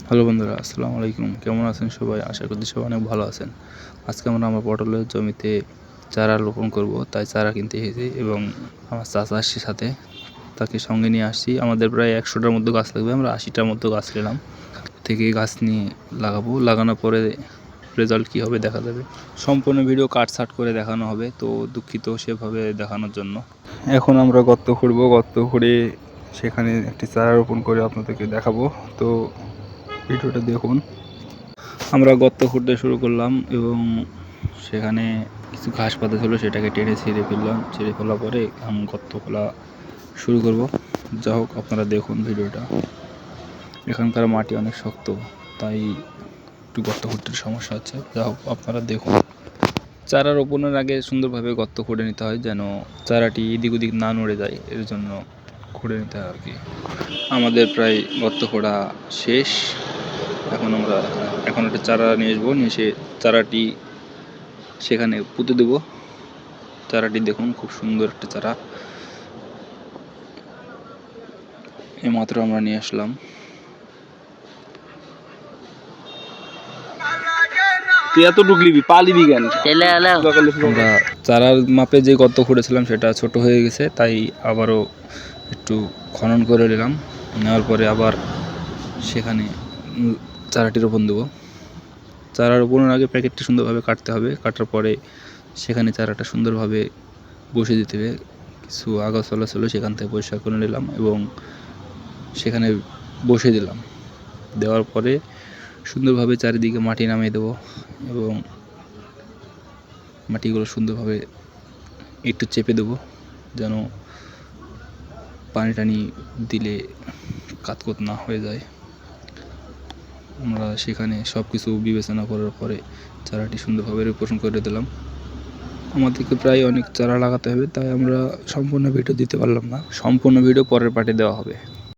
Hello বন্ধুরা, আসসালামু আলাইকুম। কেমন আছেন সবাই? আশা করছি সবাই অনেক ভালো আছেন। আজকে আমরা আমার পটলের জমিতে চারা রোপণ করব, তাই চারা কিনতে এসেছি এবং আমার চাচা আসছে সাথে, তাকে সঙ্গে নিয়ে আসছি। আমাদের প্রায় 100টার মতো গাছ লাগবে, আমরা 80টার মতো গাছ নিলাম। থেকে গাছ নিয়ে লাগাবো, লাগানোর পরে রেজাল্ট কী হবে দেখা যাবে। সম্পূর্ণ ভিডিও কাটছাট করে দেখানো হবে, তো দুঃখিত সেভাবে দেখানোর জন্য। এখন আমরা গর্ত খুঁড়ব, গর্ত খুঁড়ে সেখানে একটি চারা রোপণ করে আপনাদেরকে দেখাবো। তো ভিডিওটা দেখুন। আমরা গর্ত খুঁড়তে শুরু করলাম এবং সেখানে কিছু ঘাস পাতা ছিল, সেটাকে টেনে ছিঁড়ে ফেললাম। ছিঁড়ে ফেলার পরে আমি গর্ত খোলা শুরু করব। যা হোক, আপনারা দেখুন ভিডিওটা। এখানকার মাটি অনেক শক্ত, তাই একটু গর্ত খুঁড়তে সমস্যা হচ্ছে। যা হোক, আপনারা দেখুন। চারা রোপণের আগে সুন্দরভাবে গর্ত খুঁড়ে নিতে হয়, যেন চারাটি এদিক ওদিক না নড়ে যায়, এর জন্য খুঁড়ে নিতে হয় আর কি। আমাদের প্রায় গর্ত খোঁড়া শেষ। এখন একটা চারা নিয়ে আসবো, নিয়ে এসে চারাটি সেখানে পুঁতে দেব। চারাটি দেখুন, খুব সুন্দর একটা চারা, এইমাত্র আমরা নিয়ে আসলাম। আমরা চারার মাপে যে গর্ত খুঁড়েছিলাম সেটা ছোট হয়ে গেছে, তাই আবারও একটু খনন করে নিলাম। নেওয়ার পরে আবার সেখানে চারাটি রোপণ দেবো। চারা রোপণের আগে প্যাকেটটি সুন্দরভাবে কাটতে হবে, কাটার পরে সেখানে চারাটা সুন্দরভাবে বসে দিতে হবে। কিছু আগাছালা ছিল, সেখান থেকে পরিষ্কার করে নিলাম এবং সেখানে বসে দিলাম। দেওয়ার পরে সুন্দরভাবে চারিদিকে মাটি নামিয়ে দেবো এবং মাটিগুলো সুন্দরভাবে একটু চেপে দেবো, যেন পানি টানি দিলে কাতকুত না হয়ে যায়। আমরা সেখানে সব কিছু বিবেচনা করার পরে চারাটি সুন্দরভাবে রোপণ করে দিলাম। আমাদেরকে প্রায় অনেক চারা লাগাতে হবে, তাই আমরা সম্পূর্ণ ভিডিও দিতে পারলাম না। সম্পূর্ণ ভিডিও পরের পার্টে দেওয়া হবে।